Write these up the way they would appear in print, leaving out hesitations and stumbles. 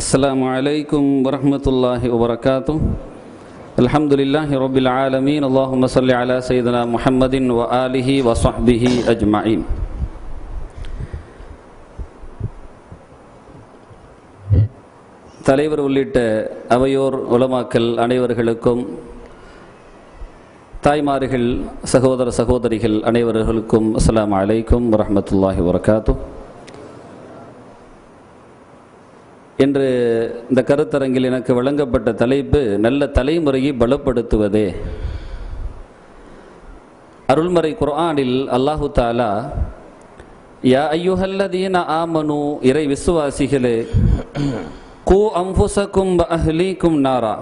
السلام عليكم ورحمة الله وبركاته. الحمد لله رب العالمين. اللهم صل على سيدنا محمد وآله وصحبه أجمعين. தலைவர் உள்ளிட்ட அவையோர் உலமாக்கள் அனைவர்களுக்கும், தாய்மார்கள், சகோதர சகோதரிகள் அனைவர்களுக்கும் அஸ்ஸலாமு அலைக்கும் வரஹ்மத்துல்லாஹி வபரகாத்துஹ். என்று இந்த கருத்தரங்கில் எனக்கு வழங்கப்பட்ட தலைப்பு நல்ல தலைமுறையை பலப்படுத்துவதே. அருள்மறை குர்ஆனில் அல்லாஹு தஆலா யா அய்யுஹல்லதீன ஆமனு, இறை விசுவாசிகளே, கூ அன்ஃபுஸக்கும் வ அஹ்லீக்கும் நாரா,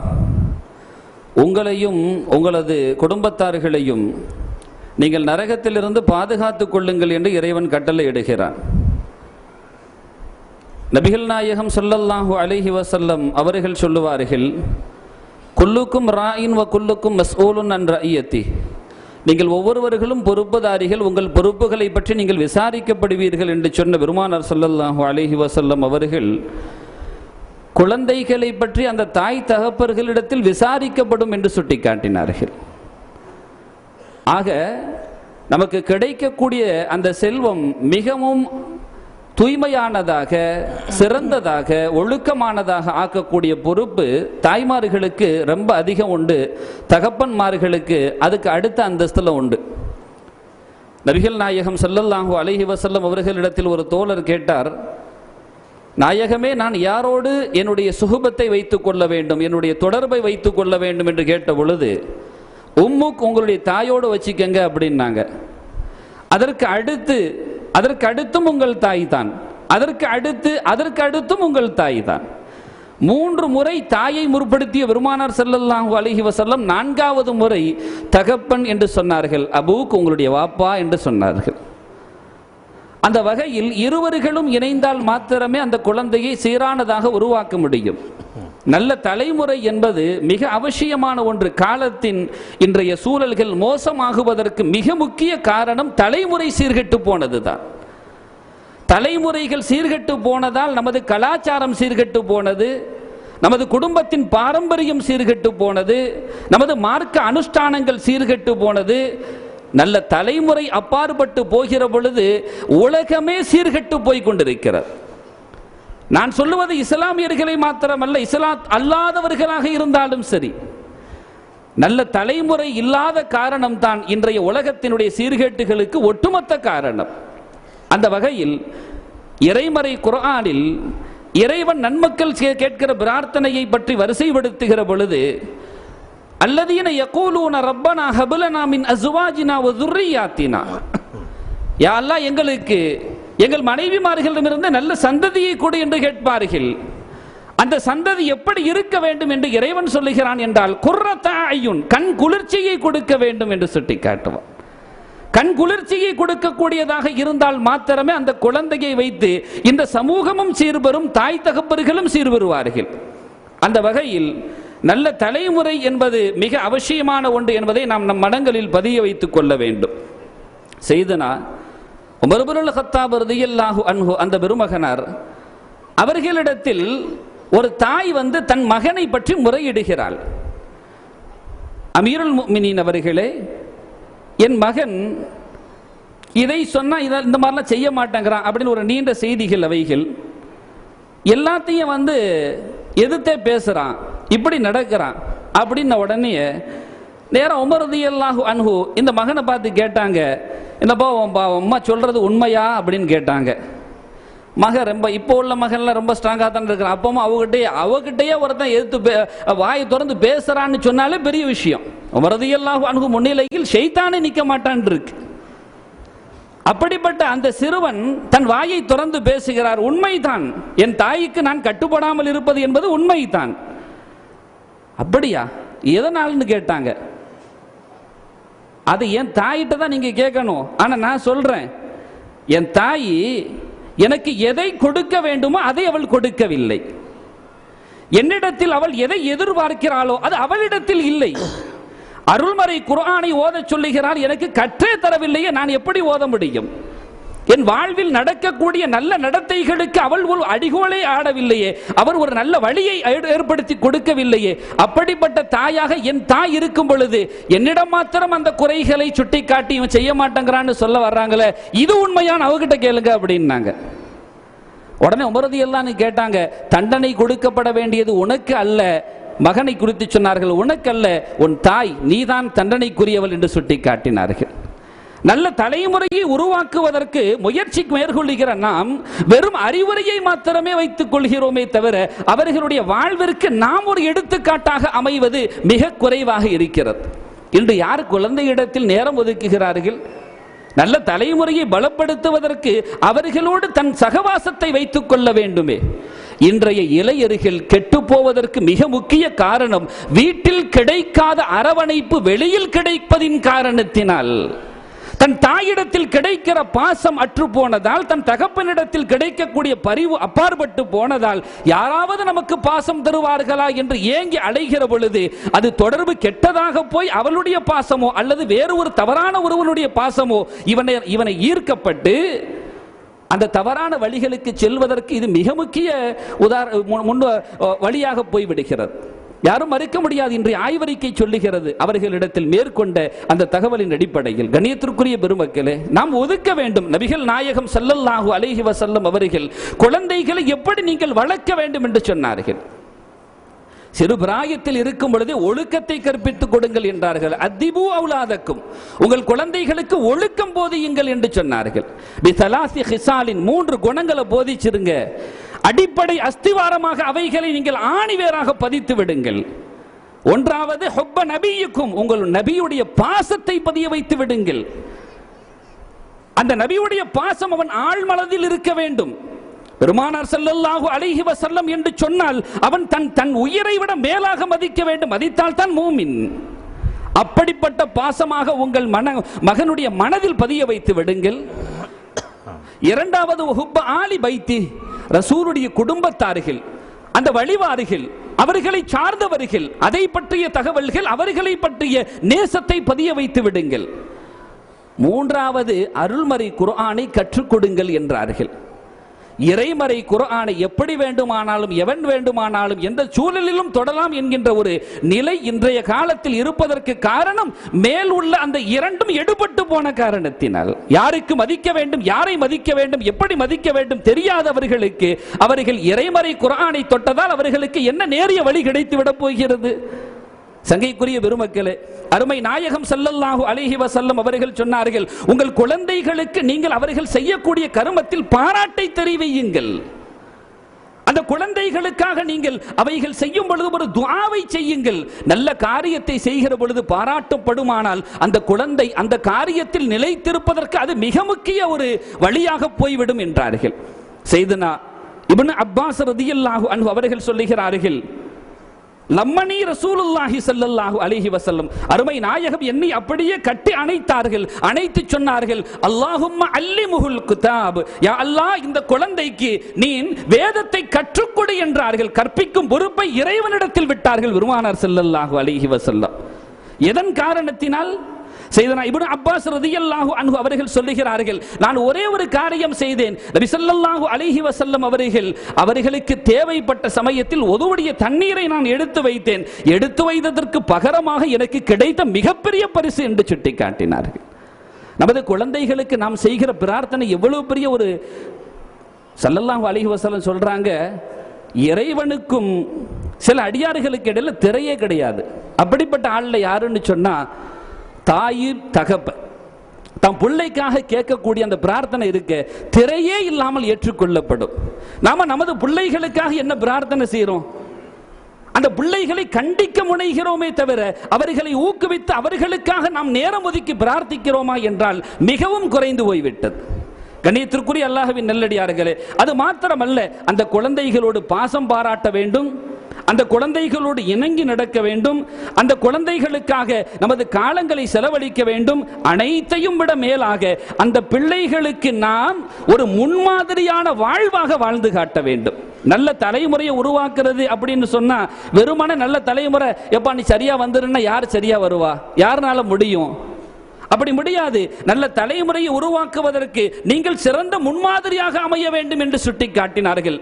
உங்களையும் உங்களது குடும்பத்தார்களையும் நீங்கள் நரகத்திலிருந்து பாதுகாத்துக் கொள்ளுங்கள் என்று இறைவன் கட்டளை இடுகிறான். நபிகள் நாயகம் ஸல்லல்லாஹு அலைஹி வஸல்லம் அவர்கள் சொல்லுவார்கள், குல்லுக்கும் ராயின் வ குல்லுக்கும் மஸ்ஊலுன் அன் ரஇயத்தி, நீங்கள் ஒவ்வொருவர்களும் பொறுப்புதாரிகள், உங்கள் பொறுப்புகளை பற்றி நீங்கள் விசாரிக்கப்படுவீர்கள் என்று சொன்ன பெருமானார் ஸல்லல்லாஹு அலைஹி வஸல்லம் அவர்கள் குழந்தைகளை பற்றி அந்த தாய் தகப்பர்களிடத்தில் விசாரிக்கப்படும் என்று சுட்டிக்காட்டினார்கள். ஆக நமக்கு கிடைக்கக்கூடிய அந்த செல்வம் மிகவும் தூய்மையானதாக, சிறந்ததாக, ஒழுக்கமானதாக ஆக்கக்கூடிய பொறுப்பு தாய்மார்களுக்கு ரொம்ப அதிகம் உண்டு. தகப்பன்மார்களுக்கு அதுக்கு அடுத்த அந்தஸ்தில் உண்டு. நபிகள் நாயகம் ஸல்லல்லாஹு அலைஹி வஸல்லம் அவர்களிடத்தில் ஒரு தோழர் கேட்டார், நாயகமே, நான் யாரோடு என்னுடைய சுஹபத்தை வைத்துக் கொள்ள வேண்டும், என்னுடைய தொடர்பை வைத்துக் கொள்ள வேண்டும் என்று கேட்ட பொழுது, உம்முக், உங்களுடைய தாயோடு வச்சுக்கங்க அப்படின்னாங்க. அதற்கு அடுத்தும் உங்கள் தாய் தான், அதற்கு அடுத்தும் உங்கள் தாய் தான். 3 முறை தாயை முற்படுத்திய பெருமானார் ஸல்லல்லாஹு அலைஹி வஸல்லம் 4வது முறை தகப்பன் என்று சொன்னார்கள். அபூக், உங்களுடைய வாப்பா என்று சொன்னார்கள். அந்த வகையில் இருவர்களும் இணைந்தால் மாத்திரமே அந்த குழந்தையை சீரானதாக உருவாக்க முடியும். நல்ல தலைமுறை என்பது மிக அவசியமான ஒன்று. காலத்தின் இன்றைய சூழல்கள் மோசமாகுவதற்கு மிக முக்கிய காரணம் தலைமுறை சீர்கெட்டு போனதுதான். தலைமுறைகள் சீர்கெட்டு போனதால் நமது கலாச்சாரம் சீர்கெட்டு போனது, நமது குடும்பத்தின் பாரம்பரியம் சீர்கெட்டு போனது, நமது மார்க்க அனுஷ்டானங்கள் சீர்கெட்டு போனது. நல்ல தலைமுறை அப்பாற்பட்டு போகிற பொழுது உலகமே சீர்கெட்டு போய் கொண்டிருக்கிறது. நான் சொல்லுவது இஸ்லாமியர்களை மாத்திரமல்ல, இஸ்லாம் அல்லாதவர்களாக இருந்தாலும் சரி, நல்ல தலைமுறை இல்லாத காரணம் தான் இன்றைய உலகத்தினுடைய சீர்கேட்டுகளுக்கு ஒட்டுமொத்த காரணம். அந்த வகையில் இறைமறை குர்ஆனில் இறைவன் நன்மக்கள் கேட்கிற பிரார்த்தனையை பற்றி வரிசைப்படுத்துகிற பொழுது, அல்லதீன யகூலூன ரப்பனா ஹப் லனா மின் அஸ்வாஜினா வ ذُرِّيَّاتِنَا, யா அல்லாஹ், எங்களுக்கு எங்கள் மனைவிமார்களிடமிருந்து நல்ல சந்ததியை கொடு என்று கேட்பார்கள். அந்த சந்ததி எப்படி இருக்க வேண்டும் என்று இறைவன் சொல்லுகிறான் என்றால், குர்ரத அய்யுன், கண் குளிர்ச்சியை கொடுக்க வேண்டும் என்று சுட்டிக்காட்டுவான். கண் குளிர்ச்சியை கொடுக்கக்கூடியதாக இருந்தால் மாத்திரமே அந்த குழந்தையை வைத்து இந்த சமூகமும் சீர்பெறும், தாய் தகப்பர்களும் சீர்பெறுவார்கள். அந்த வகையில் நல்ல தலைமுறை என்பது மிக அவசியமான ஒன்று என்பதை நாம் நம் மனங்களில் பதிய வைத்துக் கொள்ள வேண்டும். செய்தனா உமர் இப்னுல் கத்தாப் ரலியல்லாஹு அன்ஹு, அந்த பெருமகனார், அவர்களிடத்தில் ஒரு தாய் வந்து தன் மகனை பற்றி முறையிடுகிறாள். அமீருல் முஃமினீன் அவர்களே, என் மகன் இதை சொன்னா இந்த மாதிரிலாம் செய்ய மாட்டேங்கிறான் அப்படின்னு ஒரு நீண்ட செய்திகள் அவைகள் எல்லாத்தையும் வந்து எதிர்த்தே பேசுறான், இப்படி நடக்கிறான் அப்படின்ன உடனே நேரம் உமர் ரலியல்லாஹு அன்ஹு இந்த மகனை பார்த்து கேட்டாங்க, என்னப்பா அம்மா சொல்றது உண்மையா அப்படின்னு கேட்டாங்க. மகன் ரொம்ப இப்போ உள்ள மகன்லாம் ரொம்ப ஸ்ட்ராங்காக தான் இருக்கிறான். அப்பவும் அவகிட்டயே ஒருத்தன் எதிர்த்து வாயை திறந்து பேசுறான்னு சொன்னாலே பெரிய விஷயம். உமர் ரலியல்லாஹு அன்ஹு முன்னிலையில் ஷைத்தானே நிற்க மாட்டான் இருக்கு. அப்படிப்பட்ட அந்த சிறுவன் தன் வாயை திறந்து பேசுகிறார். உண்மைதான், என் தாய்க்கு நான் கட்டுப்படாமல் இருப்பது என்பது உண்மைதான். அப்படியா, எதனால்னு கேட்டாங்க. அது என் தாயிட்ட தான் நீங்க கேட்கணும். ஆனா நான் சொல்றேன், என் தாய் எனக்கு எதை கொடுக்க வேண்டுமோ அதை அவள் கொடுக்கவில்லை. என்னிடத்தில் அவள் எதை எதிர்பார்க்கிறாளோ அது அவளிடத்தில் இல்லை. அருள்மறை குர்ஆனை ஓத சொல்லுகிறார், எனக்கு கற்றே தரவில்லையே, நான் எப்படி ஓத முடியும்? என் வாழ்வில் நடக்கக்கூடிய நல்ல நடத்தைகளுக்கு அவள் ஒரு அடிகோலை ஆடவில்லையே, அவர் ஒரு நல்ல வழியை ஏற்படுத்தி கொடுக்கவில்லையே. அப்படிப்பட்ட தாயாக என் தாய் இருக்கும் பொழுது என்னிடம் மாத்திரம் அந்த குறைகளை சுட்டி காட்டி இவன் செய்ய மாட்டேங்கிறான்னு சொல்ல வர்றாங்களே, இது உண்மையான அவகிட்ட கேளுங்க அப்படின்னாங்க. உடனே உமர் ரலியல்லாஹு அன்ஹு கேட்டாங்க, தண்டனை கொடுக்கப்பட வேண்டியது உனக்கு அல்ல, மகனை குறித்து சொன்னார்கள், உனக்கு அல்ல, உன் தாய் நீதான் தண்டனைக்குரியவள் என்று சுட்டி காட்டினார்கள். நல்ல தலைமுறையை உருவாக்குவதற்கு முயற்சி மேற்கொள்ளுகிற நாம் வெறும் அறிவுரையை மாத்திரமே வைத்துக் கொள்கிறோமே தவிர அவர்களுடைய வாழ்விற்கு நாம் ஒரு எடுத்துக்காட்டாக அமைவது மிக குறைவாக இருக்கிறது. இன்று யார் குழந்தையிடத்தில் நேரம் ஒதுக்குகிறார்கள்? நல்ல தலைமுறையை பலப்படுத்துவதற்கு அவர்களோடு தன் சகவாசத்தை வைத்துக் கொள்ள வேண்டுமே. இன்றைய இளைஞர்கள் கெட்டு போவதற்கு மிக முக்கிய காரணம் வீட்டில் கிடைக்காத அரவணைப்பு வெளியில் கிடைப்பதின் காரணத்தினால். தன் தாயிடத்தில் கிடைக்கிற பாசம் அற்று போனதால், தன் தகப்பனிடத்தில் கிடைக்கக்கூடிய பரிவு அப்பாற்பட்டு போனதால், யாராவது நமக்கு பாசம் தருவார்களா என்று ஏங்கி அலைகிற பொழுது அது தொடர்பு கெட்டதாக போய் அவளுடைய பாசமோ அல்லது வேறு ஒரு தவறான ஒருவனுடைய பாசமோ இவனை ஈர்க்கப்பட்டு அந்த தவறான வழிகளுக்கு செல்வதற்கு இது மிக முக்கிய வழியாக போய்விடுகிறது. யாரும் மறுக்க முடியாது. இன்றைய ஆய்வறிக்கை சொல்லுகிறது அவர்களிடத்தில் மேற்கொண்ட அந்த தகவலின் அடிப்படையில். கண்ணியத்திற்குரிய பெருமக்களே, நாம் ஒதுக்க வேண்டும். நபிகள் நாயகம் ஸல்லல்லாஹு அலைஹி வஸல்லம் அவர்கள் குழந்தைகளை எப்படி நீங்கள் வளர்க்க வேண்டும் என்று சொன்னார்கள். சிறு பிராயத்தில் இருக்கும் பொழுது ஒழுக்கத்தை கற்பித்துக் கொடுங்கள் என்றார்கள். அத்திபு அவுலாதக்கும், உங்கள் குழந்தைகளுக்கு ஒழுக்கம் போதியுங்கள் என்று சொன்னார்கள். பிஸலாசி ஹிசாலின், 3 குணங்களை போதிச்சிருங்க. அடிப்படை அஸ்திவாரமாக அவைகளை நீங்கள் ஆணிவேராக பதித்து விடுங்கள். ஒன்றாவது ஹுப்ப நபியுக்கும், உங்கள் நபியுடைய பாசத்தை பதிய வைத்து விடுங்கள். அந்த நபியுடைய பாசம் அவன் ஆழ்மனதில் இருக்க வேண்டும். பெருமானார் ஸல்லல்லாஹு அலைஹி வஸல்லம் என்று சொன்னால் அவன் தன் உயிரை விட மேலாக மதிக்க வேண்டும். மதித்தால் தான் மூமின். அப்படிப்பட்ட பாசமாக உங்கள் மகனுடைய மனதில் பதிய வைத்து விடுங்கள். இரண்டாவது ஹுப்ப ஆலி பைத்தி, ரசூலுடைய குடும்பத்தார்கள், அந்த வழிவார்கள், அவர்களை சார்ந்தவர்கள், அதை பற்றிய தகவல்கள், அவர்களை பற்றிய நேசத்தை பதிய வைத்து விடுங்கள். மூன்றாவது அருள்மறை குர்ஆனை கற்றுக் கொடுங்கள் என்றார்கள். இறைமறை குர்ஆனை எப்படி வேண்டுமானாலும் எவன் வேண்டுமானாலும் எந்த சூழலிலும் தொடலாம் என்கின்ற ஒரு நிலை இன்றைய காலத்தில் இருப்பதற்கு காரணம் மேல் உள்ள அந்த இரண்டும் எடுபட்டு போன காரணத்தினால். யாருக்கு மதிக்க வேண்டும், யாரை மதிக்க வேண்டும், எப்படி மதிக்க வேண்டும் தெரியாதவர்களுக்கு அவர்கள் இறைமறை குர்ஆனை தொட்டதால் அவர்களுக்கு என்ன நேரிய வழி கிடைத்து விட போகிறது? சங்கைக்குரிய பெருமக்களே, அருமை நாயகம் ஸல்லல்லாஹு அலைஹி வஸல்லம் அவர்கள் சொன்னார்கள், உங்கள் குழந்தைகளுக்கு நீங்கள் அவர்கள் செய்யக்கூடிய கர்மத்தில் பாராட்டை தெரிவியுங்கள். அந்த குழந்தைகளுக்காக நீங்கள் அவைகள் செய்யும் பொழுது ஒரு துஆவை செய்யுங்கள். நல்ல காரியத்தை செய்கிற பொழுது பாராட்டப்படுமானால் அந்த குழந்தை அந்த காரியத்தில் நிலைத்திருப்பதற்கு அது மிக முக்கிய ஒரு வழியாக போய்விடும் என்றார்கள். சையதுனா இப்னு அப்பாஸ் ரலியல்லாஹு அன்ஹு அவர்கள் சொல்லுகிறார்கள், லம்மனி ரசூலுல்லாஹி ஸல்லல்லாஹு அலைஹி வஸல்லம், அருமை நாயகம் என்னை அப்படியே கட்டி அணைத்தார்கள். அணைத்து சொன்னார்கள், அல்லாஹும்ம அல்லிமுஹுல் கிதாப், யா அல்லாஹ் இந்த குழந்தைக்கு நீ வேதத்தை கற்றுக்கொடு என்றார்கள். கற்பிக்கும் பொறுப்பை இறைவனிடத்தில் விட்டார்கள் பெருமானார் ஸல்லல்லாஹு அலைஹி வஸல்லம். எதன் காரணத்தினால்? சையதுனா இப்னு அப்பாஸ் ரலியல்லாஹு அன்ஹு அவர்கள் சொல்லுகிறார்கள், நான் ஒரே ஒரு காரியம் செய்தேன். நபி ஸல்லல்லாஹு அலைஹி வஸல்லம் அவர்களுக்கு தேவைப்பட்ட சமயத்தில் ஒதுவுடைய தண்ணீரை நான் எடுத்து வைத்தேன். எடுத்து வைத்ததற்கு பகரமாக எனக்கு கிடைத்த மிகப்பெரிய பரிசு என்று சுட்டிக்காட்டினார்கள். நமது குழந்தைகளுக்கு நாம் செய்கிற பிரார்த்தனை எவ்வளவு பெரிய ஒரு, ஸல்லல்லாஹு அலைஹி வஸல்லம் சொல்றாங்க, இறைவனுக்கும் சில அடியார்களுக்கு இடையில திரையே கிடையாது. அப்படிப்பட்ட ஆள்ல யாருன்னு சொன்னா தாயும் தகப்ப தம் பிள்ளைக்காக கேட்கக்கூடிய அந்த பிரார்த்தனை இருக்க திரையே இல்லாமல் ஏற்றுக்கொள்ளப்படும். நாம நமது பிள்ளைகளுக்காக என்ன பிரார்த்தனை செய்யறோம்? அந்த பிள்ளைகளை கண்டிக்க முனைகிறோமே தவிர அவர்களை ஊக்குவித்து அவர்களுக்காக நாம் நேரம் ஒதுக்கி பிரார்த்திக்கிறோமா என்றால் மிகவும் குறைந்து போய்விட்டது. கண்ணியத்திற்குரிய அல்லாஹ்வின் நல்லடியார்களே, அது மாத்திரமல்ல, அந்த குழந்தைகளோடு பாசம் பாராட்ட வேண்டும், அந்த குழந்தைகளோடு இணங்கி நடக்க வேண்டும், அந்த குழந்தைகளுக்காக நமது காலங்களை செலவழிக்க வேண்டும். அனைத்தையும் விட மேலாக அந்த பிள்ளைகளுக்கு நாம் ஒரு முன்மாதிரியான வாழ்வாக வாழ்ந்து காட்ட வேண்டும். நல்ல தலைமுறையை உருவாக்குறது அப்படின்னு சொன்னா வெறுமனே நல்ல தலைமுறை எப்பா நீ சரியா வந்துருன்னா யார் சரியா வருவா? யாருனால முடியும்? அப்படி முடியாது. நல்ல தலைமுறையை உருவாக்குவதற்கு நீங்கள் சிறந்த முன்மாதிரியாக அமைய வேண்டும் என்று சுட்டிக்காட்டினார்கள்.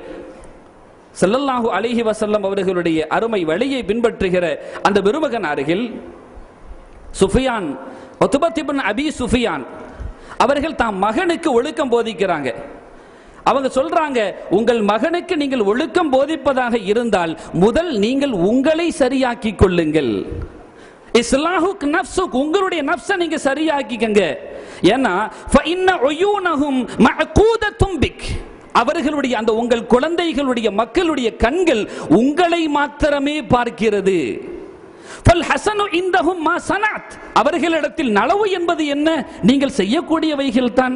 ஸல்லல்லாஹு அலைஹி வஸல்லம் அவர்களுடைய அருமை வழியை பின்பற்றுகிற அந்த பெருமகனார்கள் சுஃபியான், உத்பத் இப்னு அபி சுஃபியான் அவர்கள் தாம் மகனுக்கு ஒழுக்கம் போதிக்கிறாங்க. அவங்க சொல்றாங்க, உங்கள் மகனுக்கு நீங்கள் ஒழுக்கம் போதிப்பதாக இருந்தால் முதல் நீங்கள் உங்களை சரியாக்கி கொள்ளுங்கள். இஸ்லாஹுக் நஃப்ஸுக், உங்களுடைய நஃப்ஸை நீங்க சரியாக்கிக்கங்க. ஏன்னா ஃபஇன்ன உயூனஹும் மஅகூதத்தும் பிக், அவர்களுடைய அந்த உங்கள் குழந்தைகளுடைய மக்களுடைய கண்கள் உங்களை மாத்திரமே பார்க்கிறது. அவர்களிடத்தில் நலவு என்பது என்ன? நீங்கள் செய்யக்கூடியவைகள் தான்.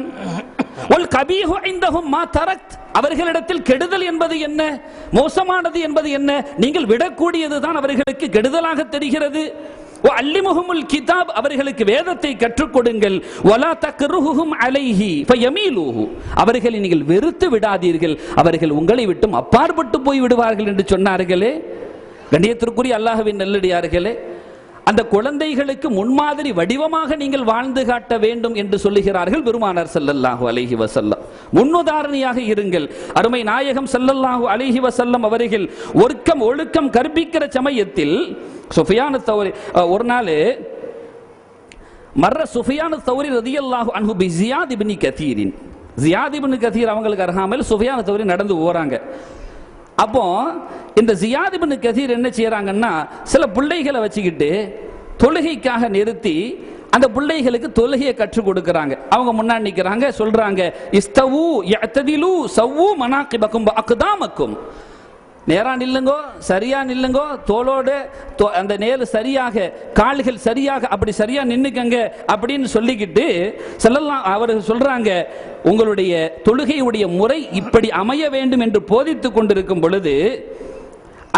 அவர்களிடத்தில் கெடுதல் என்பது என்ன? மோசமானது என்பது என்ன? நீங்கள் விடக்கூடியது தான் அவர்களுக்கு கெடுதலாக தெரிகிறது. அல்லிமுஹுமுல் கிதாப், அவர்களுக்கு வேதத்தை கற்றுக் கொடுங்கள். வலா தக்ருஹும் அலைஹி ஃபயமீலுஹு, அவர்களை நீங்கள் வெறுத்து விடாதீர்கள், அவர்கள் உங்களை விட்டும் அப்பாற்பட்டு போய் விடுவார்கள் என்று சொன்னார்களே. கண்ணியத்திற்குரிய அல்லாஹ்வின் நல்லடியார்களே, அந்த குழந்தைகளுக்கு முன்மாதிரி வடிவமாக நீங்கள் வாழ்ந்து காட்ட வேண்டும் என்று சொல்லுகிறார்கள் பெருமானார் ஸல்லல்லாஹு அலைஹி வஸல்லம். முன்னுதாரணியாக இருங்கள். அருமை நாயகம் ஸல்லல்லாஹு அலைஹி வஸல்லம் அவர்கள் ஒழுக்கம் கற்பிக்கிற சமயத்தில் சுஃபியான் தௌரி ஒரு நாள் மர்ர சுஃபியான் தௌரி ரலியல்லாஹு அன்ஹு பி ஜியாத் இப்னு கதீரின், ஜியாத் இப்னு கதீர் அவங்களுக்கு அருகாமையில் சுஃபியான் தௌரி நடந்து போறாங்க. அப்போ இந்த ஜியாத் இப்னு கதீர் என்ன செய்யறாங்கன்னா, சில பிள்ளைகளை வச்சுக்கிட்டு தொழுகைக்காக நிறுத்தி அந்த பிள்ளைகளுக்கு தொழுகையை கற்றுக் கொடுக்கறாங்க. அவங்க முன்னாடி நிற்கிறாங்க, சொல்றாங்க, இஸ்தவு யஅ்ததிலு சவ்வு மனாகிபக்கும் அக்தாமக்கும், நேரா நில்லுங்கோ, சரியா நில்லுங்கோ, தோளோடு அந்த நேரு சரியாக, கால்கள் சரியாக, அப்படி சரியா நின்னுக்கங்க அப்படின்னு சொல்லிக்கிட்டு ஸல்லல்லாஹு அவர்கள் சொல்றாங்க, உங்களுடைய தொழுகையுடைய முறை இப்படி அமைய வேண்டும் என்று போதித்துக் கொண்டிருக்கும் பொழுது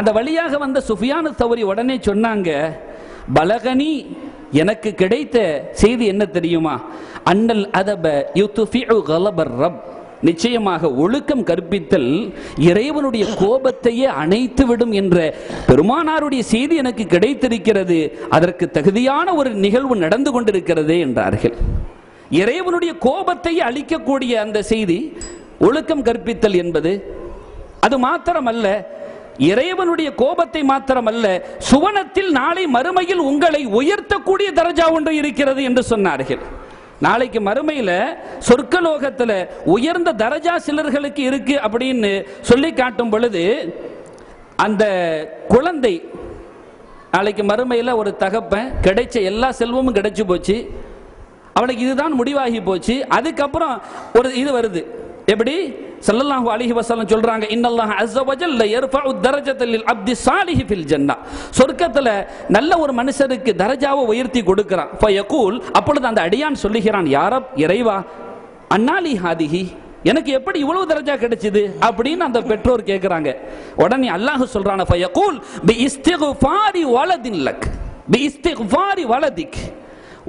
அந்த வழியாக வந்த சுஃபியான் தௌரி உடனே சொன்னாங்க, பலகனி, எனக்கு கிடைத்த செய்தி என்ன தெரியுமா? அன்னல் அதப யுத்ஃபிஉ கலபர் ரப், நிச்சயமாக ஒழுக்கம் கற்பித்தல் இறைவனுடைய கோபத்தையே அணைத்து விடும் என்ற பெருமானாருடைய செய்தி எனக்கு கிடைத்திருக்கிறது. அதற்கு தகுதியான ஒரு நிகழ்வு நடந்து கொண்டிருக்கிறது என்றார்கள். இறைவனுடைய கோபத்தையே அழிக்கக்கூடிய அந்த செய்தி ஒழுக்கம் கற்பித்தல் என்பது அது மாத்திரமல்ல, இறைவனுடைய கோபத்தை மாத்திரமல்ல, சுவனத்தில் நாளை மறுமையில் உங்களை உயர்த்தக்கூடிய தரஜா ஒன்று இருக்கிறது என்று சொன்னார்கள். நாளைக்கு மறுமையில் சொர்க்கலோகத்தில் உயர்ந்த தரஜா சிலர்களுக்கு இருக்கு அப்படின்னு சொல்லி காட்டும் பொழுது, அந்த குழந்தை நாளைக்கு மறுமையில் ஒரு தகப்பன் கிடைச்ச எல்லா செல்வமும் கிடைச்சு போச்சு, அவனுக்கு இதுதான் முடிவாகி போச்சு. அதுக்கப்புறம் ஒரு இது வருது, எப்படி? ஸல்லல்லாஹு அலைஹி வஸல்லம் சொல்றாங்க, இன்னல்லாஹ அஸ்ஸ வஜல்ல யர்ஃபஉ தரஜத லில் அப்தி ஸாலிஹி ஃபில் ஜன்னah, சொர்க்கத்துல நல்ல ஒரு மனுஷனுக்கு தரஜாவை உயர்த்தி கொடுக்கிறான். ஃபயகூல், அப்பொழுது அந்த அடியான் சொல்லுகிறான், யா ரப், இறைவா, அன்னாலி ஹாதிஹி, எனக்கு எப்படி இவ்வளவு தரஜா கிடைச்சது அப்படின்னு அந்த பெற்றோர் கேட்கிறாங்க. உடனே அல்லாஹ் சொல்றான், ஃபயகூல் பி இஸ்திக்ஃபாரி வலதின் லக், பி இஸ்திக்ஃபாரி வலதிக்,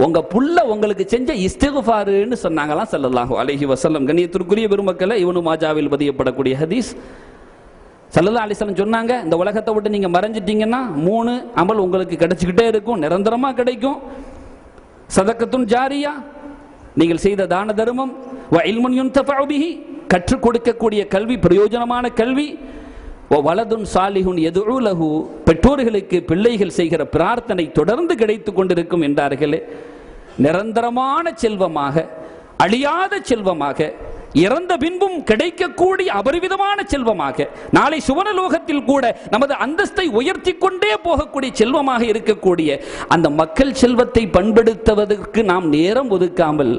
உங்க புள்ள உங்களுக்கு செஞ்ச இஸ்திக்ஃபார்னு சொன்னாங்களாம் ஸல்லல்லாஹு அலைஹி வஸல்லம். கண்ணியத்திற்குரிய பெருமக்களே, இப்னு மாஜாவில் பதியப்படக்கூடிய ஹதீஸ். ஸல்லல்லாஹு அலைஹி வஸல்லம் சொன்னாங்க, இந்த உலகத்தை விட்டு நீங்க மறைஞ்சிட்டீங்கன்னா 3 அமல் உங்களுக்கு கிடைச்சிக்கிட்டே இருக்கும், நிரந்தரமா கிடைக்கும். சதக்கத்துன் ஜாரியா, நீங்கள் செய்த தான தர்மம், வ இல்முன் யுன்தஃபஉ பிஹி, கற்றுக் கொடுக்கக்கூடிய கல்வி, பிரயோஜனமான கல்வி, வலதுன் சாலிஹுன் யதுஉ லஹு, பெற்றோர்களுக்கு பிள்ளைகள் செய்கிற பிரார்த்தனை தொடர்ந்து கிடைத்துக் கொண்டிருக்கும் என்றார்களே. நிரந்தரமான செல்வமாக, அழியாத செல்வமாக, இறந்த பின்பும் கிடைக்கக்கூடிய அபரிவிதமான செல்வமாக, நாளை சுவனலோகத்தில் கூட நமது அந்தஸ்தை உயர்த்தி கொண்டே போகக்கூடிய செல்வமாக இருக்கக்கூடிய அந்த மக்கள் செல்வத்தை பண்படுத்துவதற்கு நாம் நேரம் ஒதுக்காமல்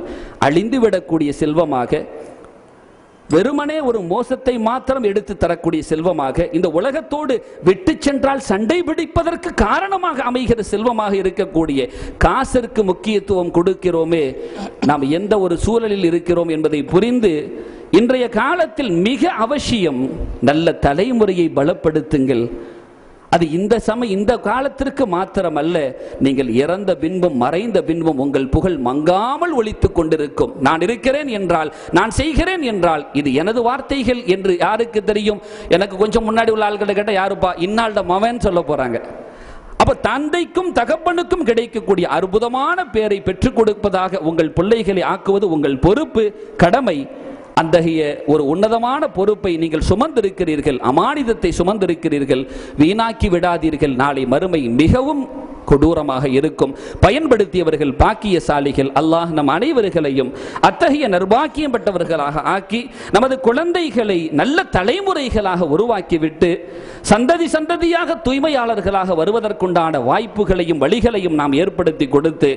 அழிந்துவிடக்கூடிய செல்வமாக, வெறுமனே ஒரு மோசத்தை மாத்திரம் எடுத்து தரக்கூடிய செல்வமாக, இந்த உலகத்தோடு விட்டு சென்றால் சண்டை பிடிப்பதற்கு காரணமாக அமைகிற செல்வமாக இருக்கக்கூடிய காசிற்கு முக்கியத்துவம் கொடுக்கிறோமே, நாம் எந்த ஒரு சூழலில் இருக்கிறோம் என்பதை புரிந்து இன்றைய காலத்தில் மிக அவசியம் நல்ல தலைமுறையை பலப்படுத்துங்கள். அது இந்த காலத்திற்கு மாத்திரமல்ல, நீங்கள் இறந்த பின்பும் மறைந்த பின்பும் உங்கள் புகழ் மங்காமல் ஒலித்துக் கொண்டிருக்கும். நான் இருக்கிறேன் என்றால், நான் செய்கிறேன் என்றால், இது எனது வார்த்தைகள் என்று யாருக்கு தெரியும்? எனக்கு கொஞ்சம் முன்னாடி உள்ள ஆள்களை கேட்டால், யாருப்பா? இன்னால்ட மவன் சொல்ல போறாங்க. அப்ப தந்தைக்கும் தகப்பனுக்கும் கிடைக்கக்கூடிய அற்புதமான பேரை பெற்றுக் கொடுப்பதாக உங்கள் பிள்ளைகளை ஆக்குவது உங்கள் பொறுப்பு, கடமை. அத்தகைய ஒரு உன்னதமான பொறுப்பை நீங்கள் சுமந்திருக்கிறீர்கள், அமானிதத்தை சுமந்திருக்கிறீர்கள். வீணாக்கி விடாதீர்கள். நாளை மறுமை மிகவும் கொடூரமாக இருக்கும். பயன்படுத்தியவர்கள் பாக்கியசாலிகள். அல்லாஹ் நம் அனைவர்களையும் அத்தகைய நர்பாக்கியம் பெற்றவர்களாக ஆக்கி நமது குழந்தைகளை நல்ல தலைமுறைகளாக உருவாக்கிவிட்டு சந்ததி சந்ததியாக தூய்மையாளர்களாக வருவதற்குண்டான வாய்ப்புகளையும் வழிகளையும் நாம் ஏற்படுத்தி கொடுத்து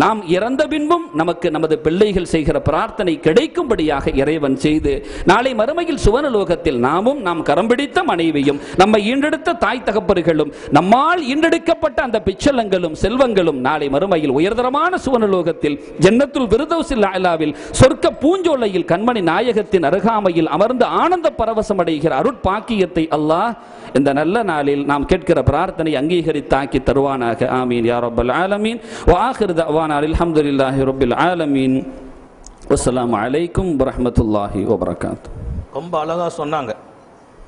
நாம் இறந்த பின்பும் நமக்கு நமது பிள்ளைகள் செய்கிற பிரார்த்தனை கிடைக்கும்படியாக இறைவன் செய்து நாளை மறுமையில் சுவனலோகத்தில் நாமும் நாம் கரம் பிடித்த மனைவியும் நம்மை ஈண்டெடுத்த தாய் தகப்பர்களும் நம்மால் ஈண்டெடுக்கப்பட்ட அந்த பிச்சலங்களும் செல்வங்களும் நாளை மறுமையில் உயர்தரமான சுவனலோகத்தில் ஜன்னத்துல் ஃபிர்தௌஸில் அலாவில் சொர்க்க பூஞ்சோலையில் கண்மணி நாயகத்தின் அருகாமையில் அமர்ந்து ஆனந்த பரவசம் அடைகிற அருட்பாக்கியத்தை அல்லாஹ் இந்த நல்ல நாளில் நாம் கேட்கிற பிரார்த்தனை அங்கீகரித்தாக்கி தருவானாக. ஆமீன் யா ரப்பல் ஆலமீன். வ ஆகிரு தஅவானா அல்ஹம்துலில்லாஹி ரப்பில் ஆலமீன். வஸ்ஸலாமு அலைக்கும் வரஹ்மத்துல்லாஹி வபரகாத்துஹு. ரொம்ப அழகா சொன்னாங்க.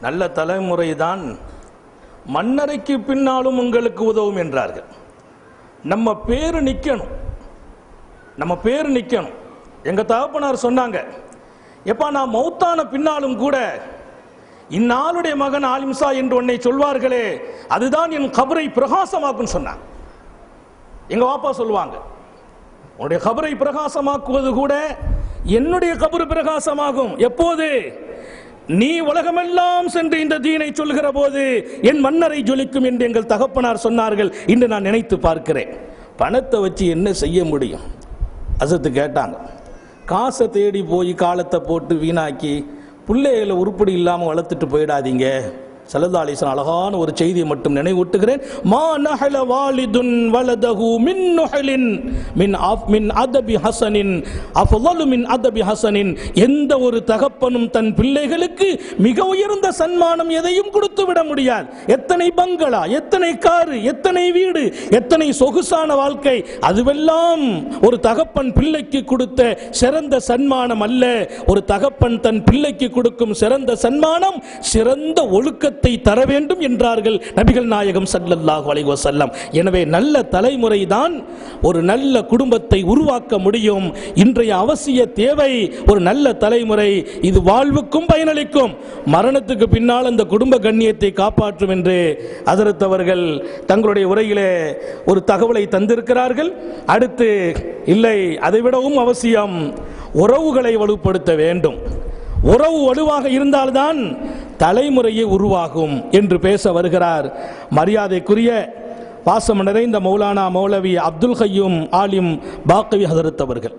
நல்ல தலைமுறை தான் மன்னரைக்கு பின்னாலும் உங்களுக்கு உதவும் என்றார்கள். நம்ம பேரு நிக்கணும், நம்ம பேரு நிக்கணும். எங்க தகப்பனார் சொன்னாங்க, எப்பா நான் மௌத்தான பின்னாலும் கூட இந்நாளுடைய மகன் ஆலிம்சா என்று உன்னை சொல்வார்களே அதுதான் என் கபரை பிரகாசமாக்கும் சொன்னாங்க. எங்க வாப்பா சொல்லுவாங்க, உன்னுடைய கபரை பிரகாசமாக்குவது கூட என்னுடைய கபரு பிரகாசமாகும். எப்போது நீ உலகமெல்லாம் சென்று இந்த தீனை சொல்கிற போது என் மன்னரை ஜொலிக்கும் என்று எங்கள் தகப்பனார் சொன்னார்கள். இன்று நான் நினைத்து பார்க்கிறேன், பணத்தை வச்சு என்ன செய்ய முடியும்? அசத்து கேட்டாங்க. காசை தேடி போய் காலத்தை போட்டு வீணாக்கி பிள்ளைகளை உருப்படி இல்லாமல் வளர்த்துட்டு போயிடாதீங்க. ஸல்லல்லாஹு அலைஹி வஸல்லம் அழகான ஒரு செய்தியை மட்டும் நினைவூட்டுகிறேன். மா நஹல வாலிதுன் வலதஹு மின் நஹலின் மின் அதபி ஹஸனின் அஃலலு மின் அதபி ஹஸனின். எந்த ஒரு தகப்பனும் தன் பிள்ளைகளுக்கு மிக உயர்ந்த சன்மானம் எதையும் கொடுத்து விட முடியாது. எத்தனை பங்களா, எத்தனை காரு, எத்தனை வீடு, எத்தனை சொகுசான வாழ்க்கை, அதுவெல்லாம் ஒரு தகப்பன் பிள்ளைக்கு கொடுத்த சிறந்த சன்மானம் அல்ல. ஒரு தகப்பன் தன் பிள்ளைக்கு கொடுக்கும் சிறந்த சன்மானம் சிறந்த ஒழுக்க தர வேண்டும் என்றார்கள் நபிகள் நாயகம் ஸல்லல்லாஹு அலைஹி வஸல்லம். எனவே நல்ல தலைமுறை தான் ஒரு நல்ல குடும்பத்தை உருவாக்க முடியும். இன்றைய அவசிய தேவை ஒரு நல்ல தலைமுறை. இது வாழ்வுக்கும் பயனளிக்கும், மரணத்துக்கு பின்னால் அந்த குடும்ப கண்ணியத்தை காப்பாற்றும் என்று ஹஜ்ரத் அவர்கள் தங்களுடைய உரையிலே ஒரு தகவலை தந்திருக்கிறார்கள். அடுத்து இல்லை, அதைவிடவும் அவசியம் உறவுகளை வலுப்படுத்த வேண்டும். உறவு வலுவாக இருந்தால்தான் தலைமுறையை உருவாகும் என்று பேச வருகிறார் மரியாதைக்குரிய பாசம் நிறைந்த மௌலானா மௌலவி அப்துல் கய்யூம் ஆலிம் பாக்கவி ஹஜரத் அவர்கள்.